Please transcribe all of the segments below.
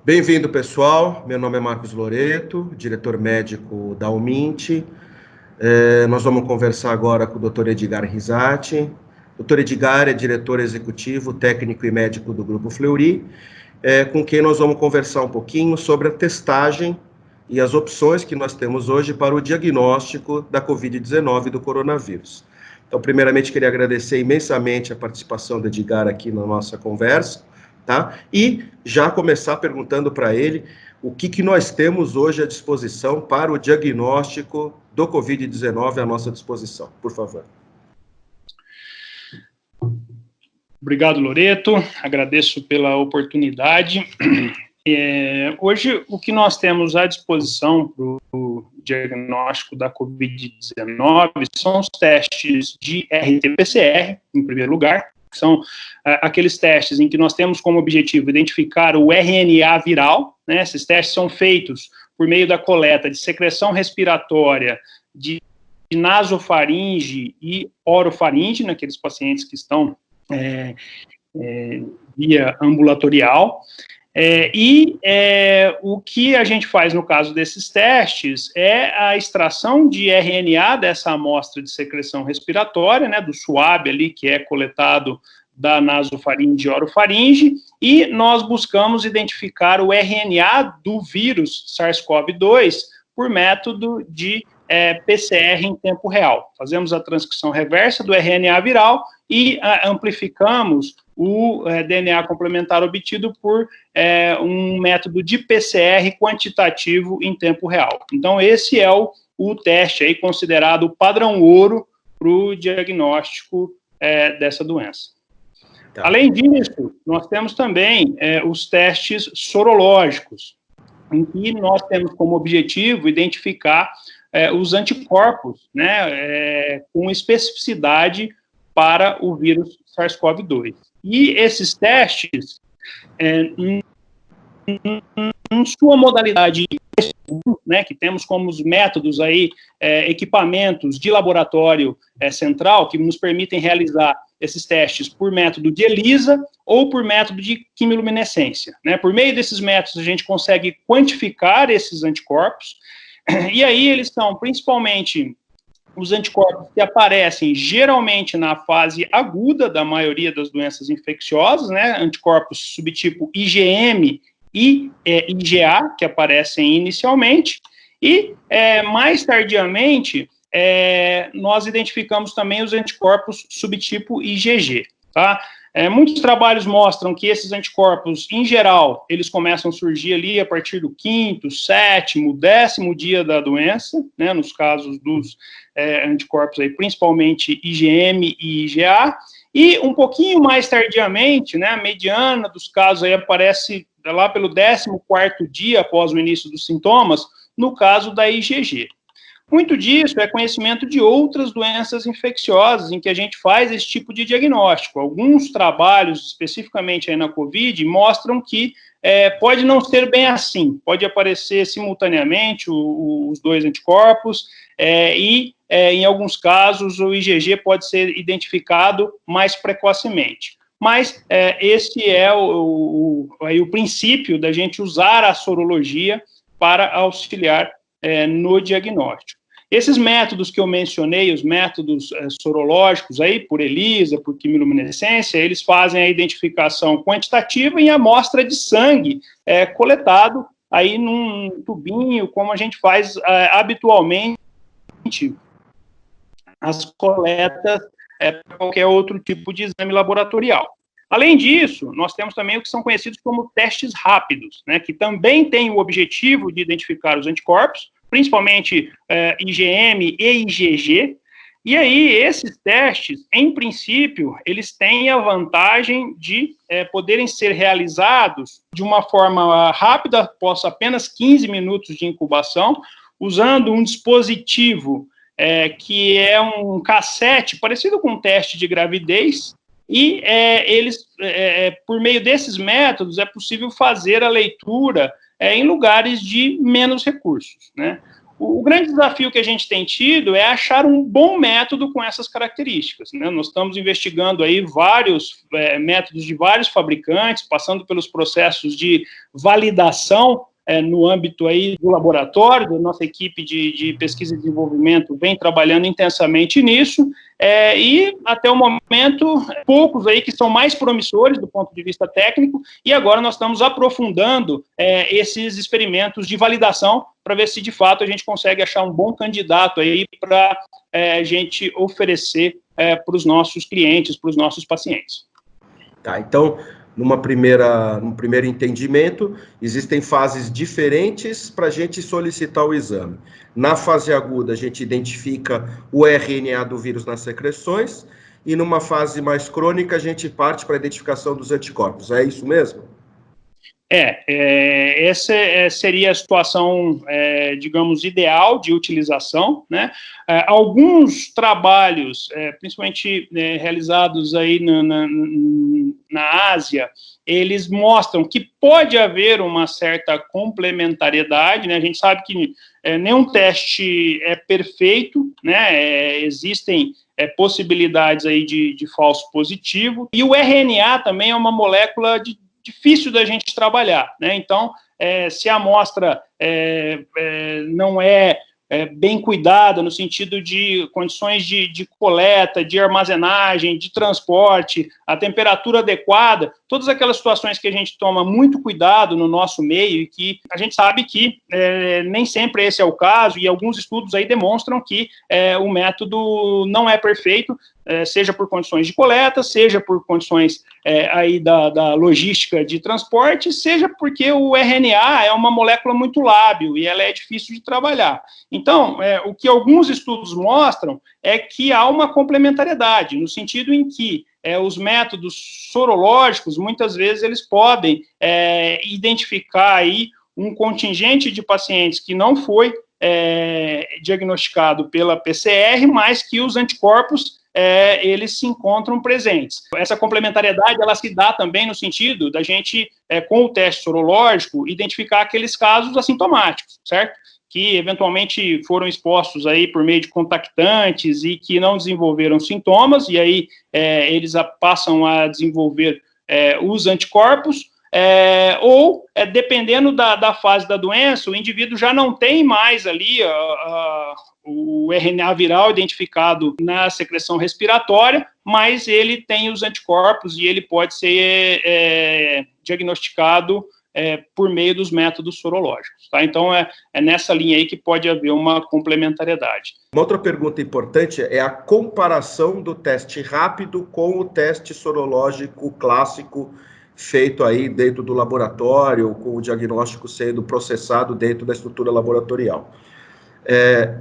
Bem-vindo, pessoal. Meu nome é Marcos Loreto, diretor médico da Umint. Nós vamos conversar agora com o Dr. Edgar Risati. Dr. Edgar é diretor executivo, técnico e médico do Grupo Fleury, com quem nós vamos conversar um pouquinho sobre a testagem e as opções que nós temos hoje para o diagnóstico da Covid-19 do coronavírus. Então, primeiramente, queria agradecer imensamente a participação do Edgar aqui na nossa conversa. Tá? E já começar perguntando para ele o que nós temos hoje à disposição para o diagnóstico do Covid-19 à nossa disposição, por favor. Obrigado, Loreto, agradeço pela oportunidade. Hoje, o que nós temos à disposição para o diagnóstico da Covid-19 são os testes de RT-PCR, em primeiro lugar, que são aqueles testes em que nós temos como objetivo identificar o RNA viral, né? Esses testes são feitos por meio da coleta de secreção respiratória de nasofaringe e orofaringe, naqueles pacientes que estão via ambulatorial. O que a gente faz no caso desses testes é a extração de RNA dessa amostra de secreção respiratória, né, do suave ali que é coletado da nasofaringe e orofaringe, e nós buscamos identificar o RNA do vírus SARS-CoV-2 por método de PCR em tempo real. Fazemos a transcrição reversa do RNA viral e amplificamos o DNA complementar obtido por um método de PCR quantitativo em tempo real. Então, esse é o teste aí considerado o padrão ouro para o diagnóstico dessa doença. Tá. Além disso, nós temos também os testes sorológicos, em que nós temos como objetivo identificar os anticorpos, né, com especificidade para o vírus SARS-CoV-2. E esses testes, em sua modalidade, né, que temos como os métodos aí, equipamentos de laboratório central, que nos permitem realizar esses testes por método de ELISA ou por método de quimiluminescência, né? Por meio desses métodos, a gente consegue quantificar esses anticorpos, e aí eles são principalmente os anticorpos que aparecem geralmente na fase aguda da maioria das doenças infecciosas, né? Anticorpos subtipo IgM e IgA, que aparecem inicialmente, e mais tardiamente nós identificamos também os anticorpos subtipo IgG, tá? Muitos trabalhos mostram que esses anticorpos, em geral, eles começam a surgir ali a partir do 5º, 7º, 10º dia da doença, né, nos casos dos anticorpos, aí, principalmente IgM e IgA, e um pouquinho mais tardiamente, né, a mediana dos casos aí aparece lá pelo 14º dia após o início dos sintomas, no caso da IgG. Muito disso é conhecimento de outras doenças infecciosas em que a gente faz esse tipo de diagnóstico. Alguns trabalhos, especificamente aí na COVID, mostram que pode não ser bem assim, pode aparecer simultaneamente os dois anticorpos e, em alguns casos, o IgG pode ser identificado mais precocemente. Mas esse é o princípio da gente usar a sorologia para auxiliar no diagnóstico. Esses métodos que eu mencionei, os métodos sorológicos, aí, por ELISA, por quimiluminescência, eles fazem a identificação quantitativa em amostra de sangue coletado aí num tubinho, como a gente faz habitualmente as coletas para qualquer outro tipo de exame laboratorial. Além disso, nós temos também o que são conhecidos como testes rápidos, né, que também têm o objetivo de identificar os anticorpos, principalmente IgM e IgG, e aí esses testes, em princípio, eles têm a vantagem de poderem ser realizados de uma forma rápida, após apenas 15 minutos de incubação, usando um dispositivo que é um cassete, parecido com um teste de gravidez, e por meio desses métodos, é possível fazer a leitura em lugares de menos recursos, né? O grande desafio que a gente tem tido é achar um bom método com essas características, né? Nós estamos investigando aí vários métodos de vários fabricantes, passando pelos processos de validação no âmbito aí do laboratório. Da nossa equipe de pesquisa e desenvolvimento vem trabalhando intensamente nisso, e até o momento, poucos aí que são mais promissores do ponto de vista técnico, e agora nós estamos aprofundando esses experimentos de validação para ver se de fato a gente consegue achar um bom candidato aí para a gente oferecer para os nossos clientes, para os nossos pacientes. Tá, então, num primeiro entendimento, existem fases diferentes para a gente solicitar o exame. Na fase aguda, a gente identifica o RNA do vírus nas secreções, e numa fase mais crônica, a gente parte para a identificação dos anticorpos. É isso mesmo? Essa seria a situação, digamos, ideal de utilização, né? Alguns trabalhos, principalmente realizados aí na Ásia, eles mostram que pode haver uma certa complementariedade, né? A gente sabe que nenhum teste é perfeito, né? Existem possibilidades aí de falso positivo, e o RNA também é uma molécula difícil da gente trabalhar, né? Então, se a amostra não é bem cuidada, no sentido de condições de coleta, de armazenagem, de transporte, a temperatura adequada, todas aquelas situações que a gente toma muito cuidado no nosso meio e que a gente sabe que nem sempre esse é o caso, e alguns estudos aí demonstram que o método não é perfeito, seja por condições de coleta, seja por condições aí da logística de transporte, seja porque o RNA é uma molécula muito lábil e ela é difícil de trabalhar. Então, o que alguns estudos mostram é que há uma complementariedade, no sentido em que os métodos sorológicos, muitas vezes, eles podem identificar aí um contingente de pacientes que não foi diagnosticado pela PCR, mas que os anticorpos eles se encontram presentes. Essa complementariedade, ela se dá também no sentido da gente, com o teste sorológico, identificar aqueles casos assintomáticos, certo? Que eventualmente foram expostos aí por meio de contactantes e que não desenvolveram sintomas, e aí eles passam a desenvolver os anticorpos, ou, dependendo da fase da doença, o indivíduo já não tem mais ali o RNA viral identificado na secreção respiratória, mas ele tem os anticorpos e ele pode ser diagnosticado por meio dos métodos sorológicos, tá? Então, é nessa linha aí que pode haver uma complementariedade. Uma outra pergunta importante é a comparação do teste rápido com o teste sorológico clássico feito aí dentro do laboratório, com o diagnóstico sendo processado dentro da estrutura laboratorial.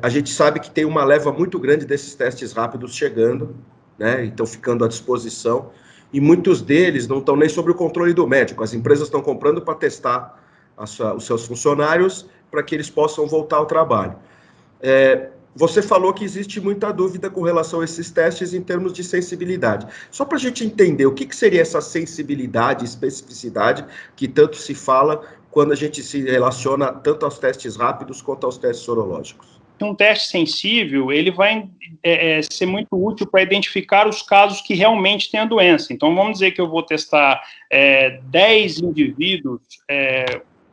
A gente sabe que tem uma leva muito grande desses testes rápidos chegando, né? Então ficando à disposição, e muitos deles não estão nem sob o controle do médico. As empresas estão comprando para testar os seus funcionários para que eles possam voltar ao trabalho. Você falou que existe muita dúvida com relação a esses testes em termos de sensibilidade. Só para a gente entender o que seria essa sensibilidade e especificidade que tanto se fala quando a gente se relaciona tanto aos testes rápidos quanto aos testes sorológicos. Um teste sensível, ele vai ser muito útil para identificar os casos que realmente têm a doença. Então, vamos dizer que eu vou testar 10 indivíduos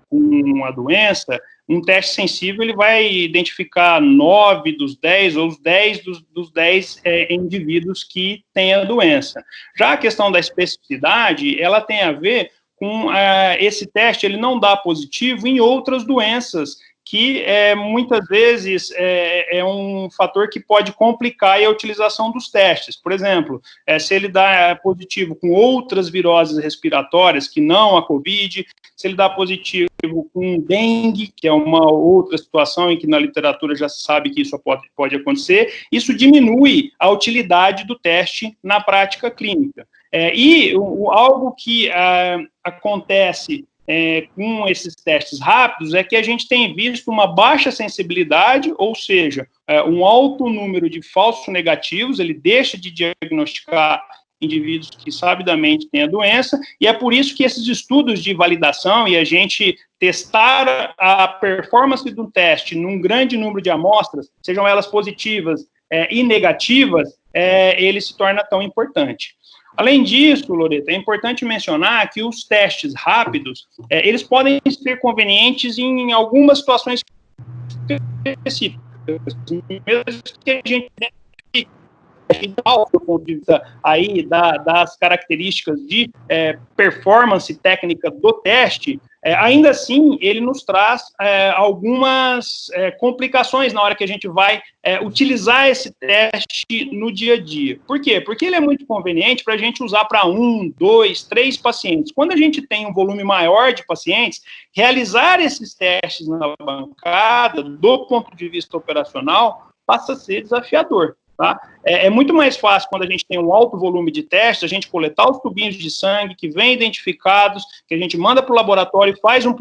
com a doença. Um teste sensível, ele vai identificar 9 dos 10 ou os 10 dos 10 indivíduos que têm a doença. Já a questão da especificidade, ela tem a ver com esse teste, ele não dá positivo em outras doenças, que muitas vezes é um fator que pode complicar a utilização dos testes. Por exemplo, se ele dá positivo com outras viroses respiratórias, que não a COVID, se ele dá positivo com dengue, que é uma outra situação em que na literatura já se sabe que isso pode acontecer, isso diminui a utilidade do teste na prática clínica. Algo que acontece com esses testes rápidos é que a gente tem visto uma baixa sensibilidade, ou seja, um alto número de falsos negativos, ele deixa de diagnosticar indivíduos que sabidamente têm a doença, e é por isso que esses estudos de validação e a gente testar a performance do teste num grande número de amostras, sejam elas positivas e negativas, ele se torna tão importante. Além disso, Loreto, é importante mencionar que os testes rápidos, eles podem ser convenientes em algumas situações específicas, mesmo que a gente do ponto de vista aí das características de performance técnica do teste, ainda assim, ele nos traz algumas complicações na hora que a gente vai utilizar esse teste no dia a dia. Por quê? Porque ele é muito conveniente para a gente usar para 1, 2, 3 pacientes. Quando a gente tem um volume maior de pacientes, realizar esses testes na bancada, do ponto de vista operacional, passa a ser desafiador. Tá? É muito mais fácil quando a gente tem um alto volume de testes, a gente coletar os tubinhos de sangue que vêm identificados, que a gente manda para o laboratório e faz um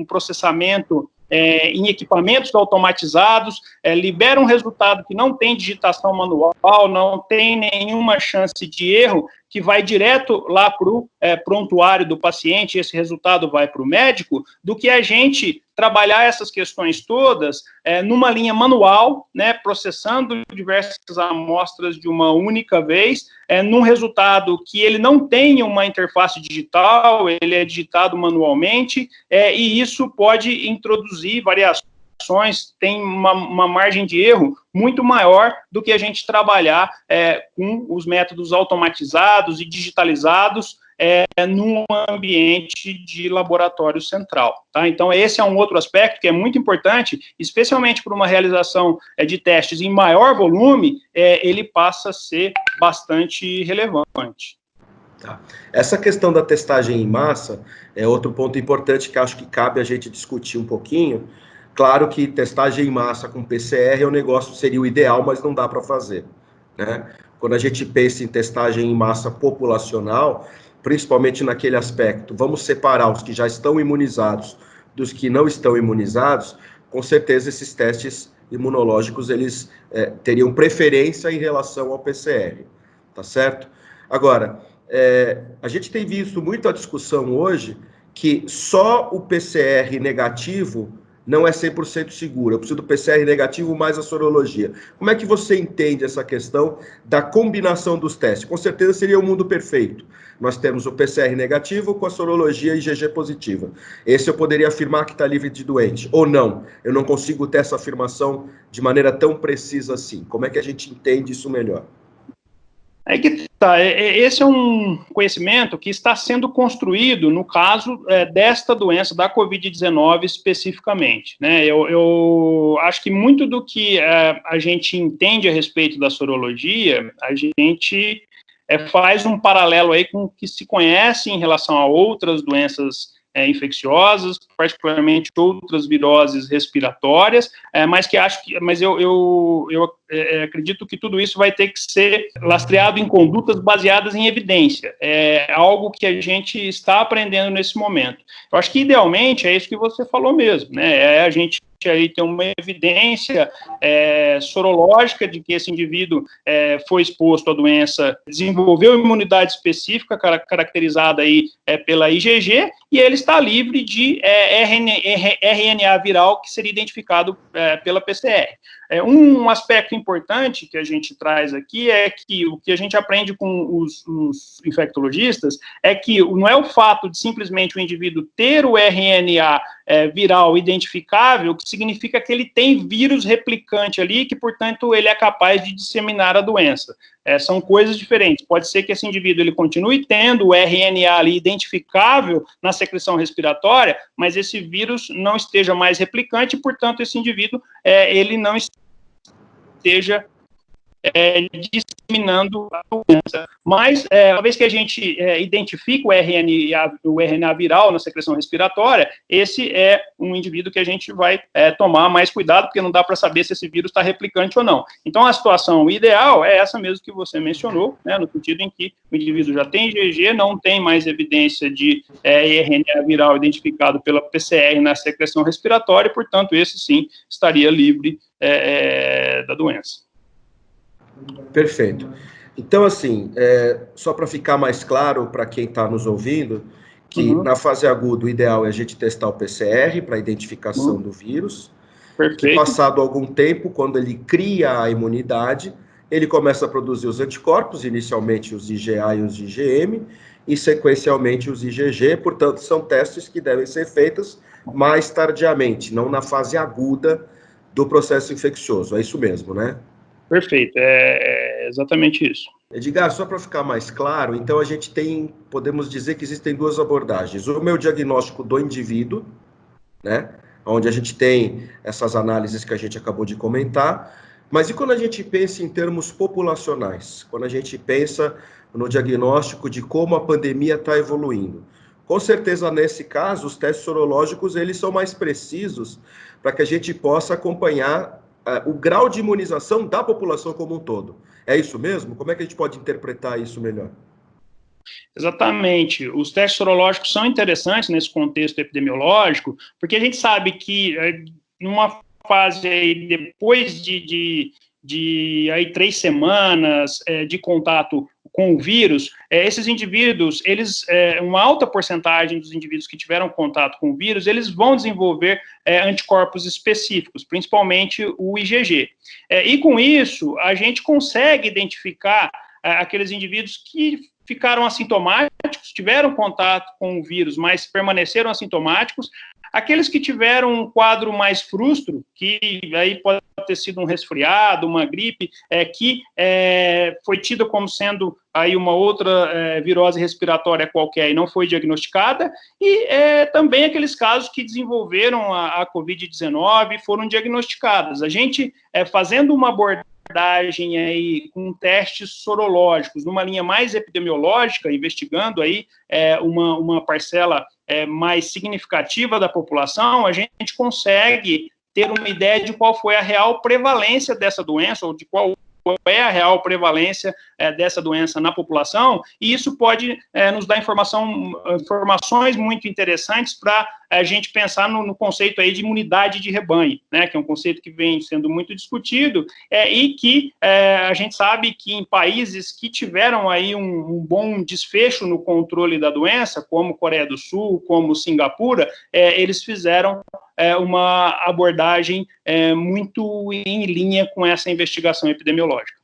processamento em equipamentos automatizados, libera um resultado que não tem digitação manual, não tem nenhuma chance de erro, que vai direto lá para o prontuário do paciente, e esse resultado vai para o médico, do que a gente trabalhar essas questões todas numa linha manual, né, processando diversas amostras de uma única vez, num resultado que ele não tem uma interface digital, ele é digitado manualmente, e isso pode introduzir variações, tem uma margem de erro muito maior do que a gente trabalhar com os métodos automatizados e digitalizados num ambiente de laboratório central. Tá? Então, esse é um outro aspecto que é muito importante, especialmente para uma realização de testes em maior volume, ele passa a ser bastante relevante. Tá. Essa questão da testagem em massa é outro ponto importante que acho que cabe a gente discutir um pouquinho. Claro que testagem em massa com PCR é um negócio, seria o ideal, mas não dá para fazer, né? Quando a gente pensa em testagem em massa populacional, principalmente naquele aspecto, vamos separar os que já estão imunizados dos que não estão imunizados, com certeza esses testes imunológicos, eles teriam preferência em relação ao PCR, tá certo? Agora, a gente tem visto muita discussão hoje que só o PCR negativo não é 100% seguro. Eu preciso do PCR negativo mais a sorologia. Como é que você entende essa questão da combinação dos testes? Com certeza seria o mundo perfeito. Nós temos o PCR negativo com a sorologia IgG positiva. Esse eu poderia afirmar que está livre de doente. Ou não, eu não consigo ter essa afirmação de maneira tão precisa assim. Como é que a gente entende isso melhor? Esse é um conhecimento que está sendo construído no caso desta doença, da Covid-19 especificamente, né? Eu acho que muito do que a gente entende a respeito da sorologia, a gente faz um paralelo aí com o que se conhece em relação a outras doenças infecciosas, particularmente outras viroses respiratórias, mas eu acredito que tudo isso vai ter que ser lastreado em condutas baseadas em evidência. É algo que a gente está aprendendo nesse momento. Eu acho que, idealmente, é isso que você falou mesmo, né? A gente aí tem uma evidência sorológica de que esse indivíduo foi exposto à doença, desenvolveu imunidade específica caracterizada aí pela IgG, e ele está livre de RNA viral que seria identificado pela PCR. Um aspecto importante que a gente traz aqui é que o que a gente aprende com os infectologistas é que não é o fato de simplesmente o indivíduo ter o RNA viral identificável que significa que ele tem vírus replicante ali, que, portanto, ele é capaz de disseminar a doença. São coisas diferentes. Pode ser que esse indivíduo ele continue tendo o RNA ali identificável na secreção respiratória, mas esse vírus não esteja mais replicante e, portanto, esse indivíduo ele não esteja disseminando a doença. Mas, uma vez que a gente identifica o RNA viral na secreção respiratória, esse é um indivíduo que a gente vai tomar mais cuidado, porque não dá para saber se esse vírus está replicante ou não. Então, a situação ideal é essa mesmo que você mencionou, né, no sentido em que o indivíduo já tem IgG, não tem mais evidência de RNA viral identificado pela PCR na secreção respiratória, e, portanto, esse sim estaria livre da doença. Perfeito. Então, assim, só para ficar mais claro para quem está nos ouvindo, que na fase aguda o ideal é a gente testar o PCR para identificação do vírus, que Perfeito. passado algum tempo, quando ele cria a imunidade, ele começa a produzir os anticorpos, inicialmente os IgA e os IgM, e sequencialmente os IgG, portanto, são testes que devem ser feitos mais tardiamente, não na fase aguda do processo infeccioso, é isso mesmo, né? Perfeito, é exatamente isso. Edgar, só para ficar mais claro, então a gente tem, podemos dizer que existem duas abordagens. O meu diagnóstico do indivíduo, né, onde a gente tem essas análises que a gente acabou de comentar, mas e quando a gente pensa em termos populacionais? Quando a gente pensa no diagnóstico de como a pandemia está evoluindo? Com certeza, nesse caso, os testes sorológicos, eles são mais precisos para que a gente possa acompanhar o grau de imunização da população como um todo. É isso mesmo? Como é que a gente pode interpretar isso melhor? Exatamente. Os testes sorológicos são interessantes nesse contexto epidemiológico, porque a gente sabe que numa fase aí, depois de aí 3 semanas de contato com o vírus, esses indivíduos, uma alta porcentagem dos indivíduos que tiveram contato com o vírus, eles vão desenvolver anticorpos específicos, principalmente o IgG. E com isso, a gente consegue identificar aqueles indivíduos que ficaram assintomáticos, tiveram contato com o vírus, mas permaneceram assintomáticos. Aqueles que tiveram um quadro mais frustro, que aí pode ter sido um resfriado, uma gripe, que foi tida como sendo aí uma outra virose respiratória qualquer e não foi diagnosticada, e também aqueles casos que desenvolveram a Covid-19 e foram diagnosticadas. A gente, fazendo uma abordagem aí com testes sorológicos, numa linha mais epidemiológica, investigando aí uma parcela mais significativa da população, a gente consegue ter uma ideia de qual foi a real prevalência dessa doença, ou de qual é a real prevalência dessa doença na população, e isso pode nos dar informações muito interessantes para a gente pensar no conceito aí de imunidade de rebanho, né, que é um conceito que vem sendo muito discutido, e que a gente sabe que em países que tiveram aí um bom desfecho no controle da doença, como Coreia do Sul, como Singapura, eles fizeram uma abordagem muito em linha com essa investigação epidemiológica.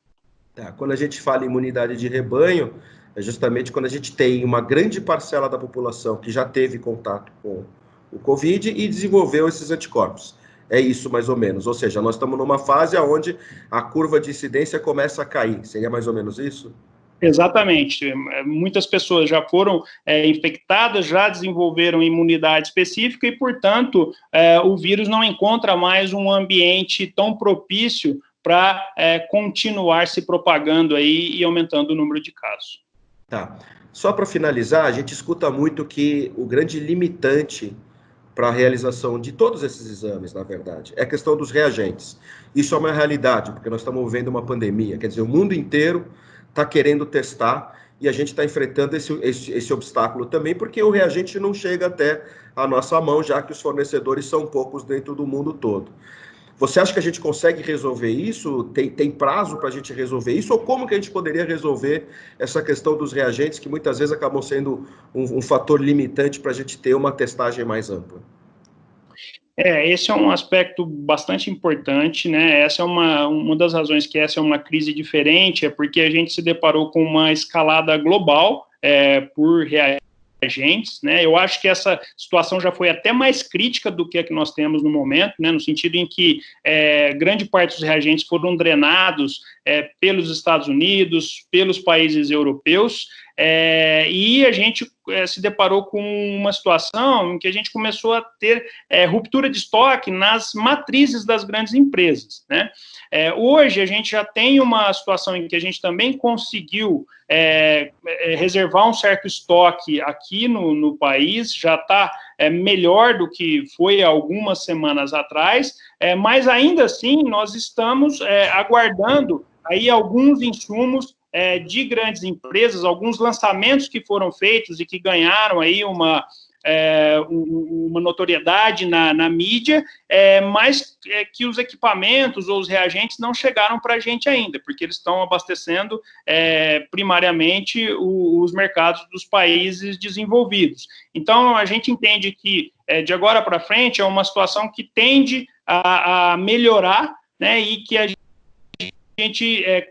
Quando a gente fala em imunidade de rebanho, é justamente quando a gente tem uma grande parcela da população que já teve contato com o Covid e desenvolveu esses anticorpos. É isso, mais ou menos. Ou seja, nós estamos numa fase onde a curva de incidência começa a cair. Seria mais ou menos isso? Exatamente. Muitas pessoas já foram infectadas, já desenvolveram imunidade específica e, portanto, o vírus não encontra mais um ambiente tão propício para continuar se propagando aí e aumentando o número de casos. Tá. Só para finalizar, a gente escuta muito que o grande limitante para a realização de todos esses exames, na verdade, é a questão dos reagentes. Isso é uma realidade, porque nós estamos vivendo uma pandemia, quer dizer, o mundo inteiro está querendo testar e a gente está enfrentando esse obstáculo também, porque o reagente não chega até a nossa mão, já que os fornecedores são poucos dentro do mundo todo. Você acha que a gente consegue resolver isso? Tem prazo para a gente resolver isso? Ou como que a gente poderia resolver essa questão dos reagentes, que muitas vezes acabam sendo um fator limitante para a gente ter uma testagem mais ampla? Esse é um aspecto bastante importante, né? Essa é uma das razões que essa é uma crise diferente, é porque a gente se deparou com uma escalada global por reagentes, né? Eu acho que essa situação já foi até mais crítica do que a que nós temos no momento, né? No sentido em que grande parte dos reagentes foram drenados pelos Estados Unidos, pelos países europeus, e a gente se deparou com uma situação em que a gente começou a ter ruptura de estoque nas matrizes das grandes empresas, né? Hoje a gente já tem uma situação em que a gente também conseguiu reservar um certo estoque aqui no país, já está melhor do que foi algumas semanas atrás, mas ainda assim nós estamos aguardando aí alguns insumos de grandes empresas, alguns lançamentos que foram feitos e que ganharam aí uma uma notoriedade na mídia, mas que os equipamentos ou os reagentes não chegaram para a gente ainda, porque eles estão abastecendo primariamente os mercados dos países desenvolvidos. Então, a gente entende que, de agora para frente, é uma situação que tende a melhorar, né, e que a gente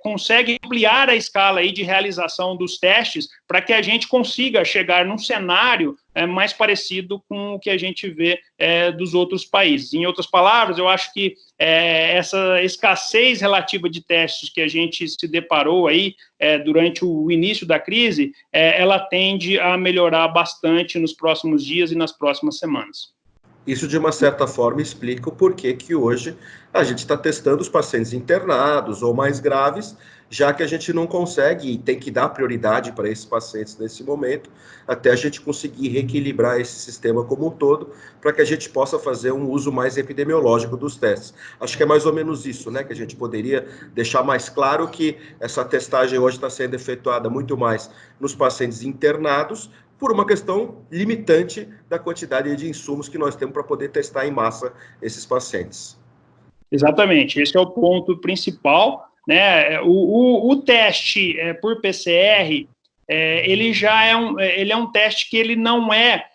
consegue ampliar a escala aí de realização dos testes para que a gente consiga chegar num cenário mais parecido com o que a gente vê dos outros países. Em outras palavras, eu acho que essa escassez relativa de testes que a gente se deparou aí durante o início da crise, ela tende a melhorar bastante nos próximos dias e nas próximas semanas. Isso, de uma certa forma, explica o porquê que hoje a gente está testando os pacientes internados ou mais graves, já que a gente não consegue e tem que dar prioridade para esses pacientes nesse momento, até a gente conseguir reequilibrar esse sistema como um todo, para que a gente possa fazer um uso mais epidemiológico dos testes. Acho que é mais ou menos isso, né, que a gente poderia deixar mais claro que essa testagem hoje está sendo efetuada muito mais nos pacientes internados, por uma questão limitante da quantidade de insumos que nós temos para poder testar em massa esses pacientes. Exatamente, esse é o ponto principal, né? O teste por PCR, ele já é um teste que ele não é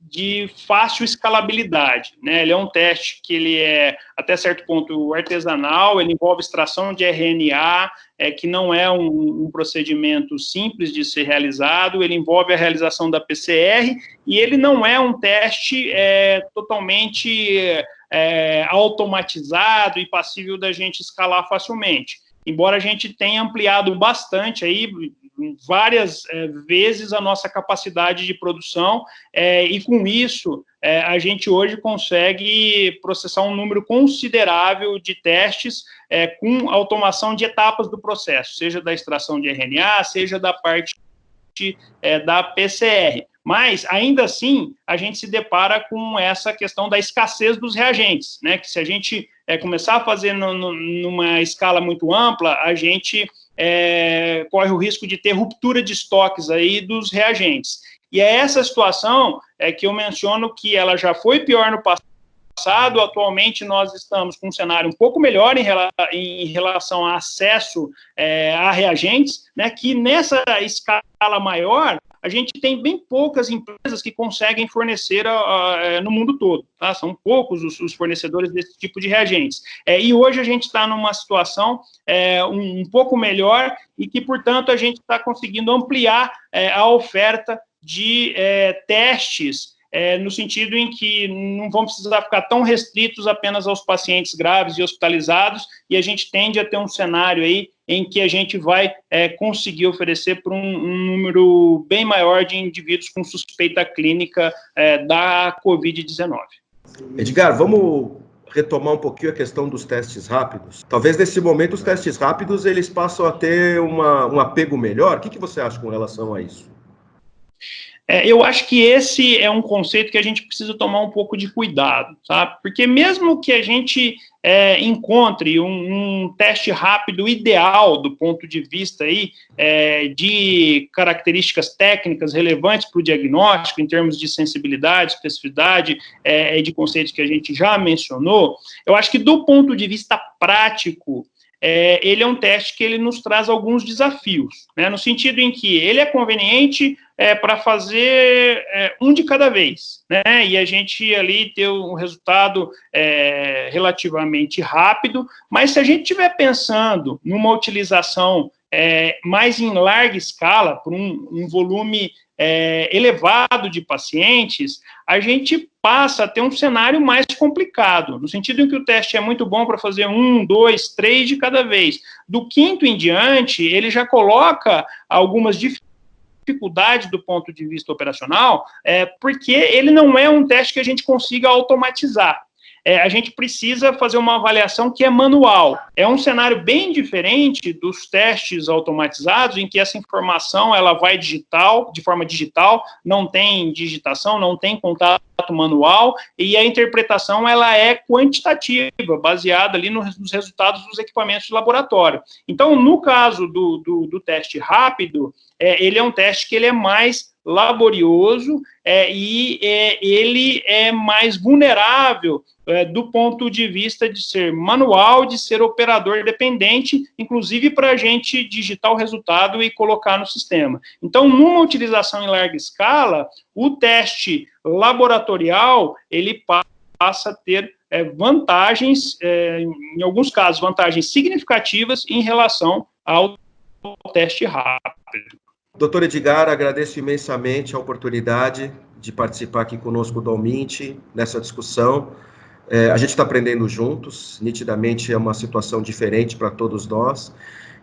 de fácil escalabilidade, né? Ele é um teste que ele é, até certo ponto, artesanal, ele envolve extração de RNA, que não é um procedimento simples de ser realizado, ele envolve a realização da PCR, e ele não é um teste totalmente automatizado e passível da gente escalar facilmente. Embora a gente tenha ampliado bastante aí, várias vezes a nossa capacidade de produção, e com isso a gente hoje consegue processar um número considerável de testes com automação de etapas do processo, seja da extração de RNA, seja da parte da PCR. Mas, ainda assim, a gente se depara com essa questão da escassez dos reagentes, né? Que se a gente começar a fazer numa escala muito ampla, a gente corre o risco de ter ruptura de estoques aí dos reagentes. E é essa situação que eu menciono que ela já foi pior no passado, atualmente nós estamos com um cenário um pouco melhor em relação a acesso a reagentes, né, que nessa escala maior, a gente tem bem poucas empresas que conseguem fornecer no mundo todo, tá? São poucos os fornecedores desse tipo de reagentes. E hoje a gente está numa situação um pouco melhor e que, portanto, a gente está conseguindo ampliar a oferta de testes, no sentido em que não vão precisar ficar tão restritos apenas aos pacientes graves e hospitalizados, e a gente tende a ter um cenário aí em que a gente vai conseguir oferecer para um número bem maior de indivíduos com suspeita clínica da Covid-19. Edgar, vamos retomar um pouquinho a questão dos testes rápidos. Talvez nesse momento os testes rápidos eles passam a ter um apego melhor. O que você acha com relação a isso? Eu acho que esse é um conceito que a gente precisa tomar um pouco de cuidado, tá? Porque mesmo que a gente encontre um teste rápido ideal do ponto de vista aí, de características técnicas relevantes para o diagnóstico, em termos de sensibilidade, especificidade, de conceitos que a gente já mencionou, eu acho que do ponto de vista prático, ele é um teste que ele nos traz alguns desafios, né, no sentido em que ele é conveniente para fazer um de cada vez, né, e a gente ali ter um resultado relativamente rápido, mas se a gente estiver pensando numa utilização mais em larga escala, por um volume elevado de pacientes, a gente passa a ter um cenário mais complicado, no sentido em que o teste é muito bom para fazer 1, 2, 3 de cada vez. Do quinto em diante, ele já coloca algumas dificuldades do ponto de vista operacional, porque ele não é um teste que a gente consiga automatizar. A gente precisa fazer uma avaliação que é manual. É um cenário bem diferente dos testes automatizados, em que essa informação ela vai de forma digital, não tem digitação, não tem contato manual, e a interpretação ela é quantitativa, baseada ali nos resultados dos equipamentos de laboratório. Então, no caso do teste rápido, ele é um teste que ele é mais laborioso e ele é mais vulnerável do ponto de vista de ser manual, de ser operador dependente, inclusive para a gente digitar o resultado e colocar no sistema. Então, numa utilização em larga escala, o teste laboratorial, ele passa a ter vantagens, em alguns casos, vantagens significativas em relação ao teste rápido. Doutor Edgar, agradeço imensamente a oportunidade de participar aqui conosco do Almint, nessa discussão. A gente está aprendendo juntos, nitidamente é uma situação diferente para todos nós,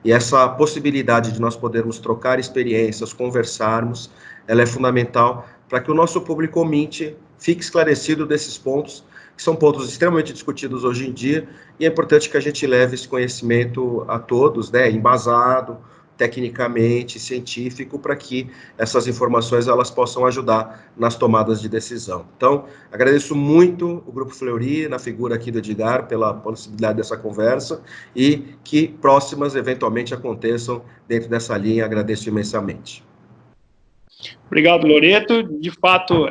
e essa possibilidade de nós podermos trocar experiências, conversarmos, ela é fundamental para que o nosso público Almint fique esclarecido desses pontos, que são pontos extremamente discutidos hoje em dia, e é importante que a gente leve esse conhecimento a todos, né, embasado, tecnicamente, científico, para que essas informações elas possam ajudar nas tomadas de decisão. Então, agradeço muito o Grupo Fleury, na figura aqui do Edgar, pela possibilidade dessa conversa, e que próximas, eventualmente, aconteçam dentro dessa linha. Agradeço imensamente. Obrigado, Loreto. De fato,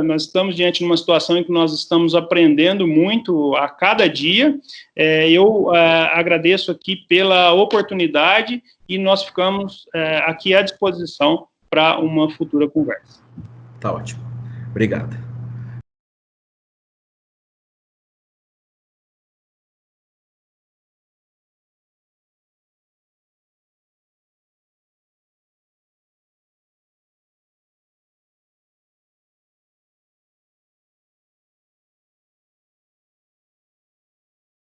nós estamos diante de uma situação em que nós estamos aprendendo muito a cada dia. Eu agradeço aqui pela oportunidade e nós ficamos aqui à disposição para uma futura conversa. Tá ótimo. Obrigado.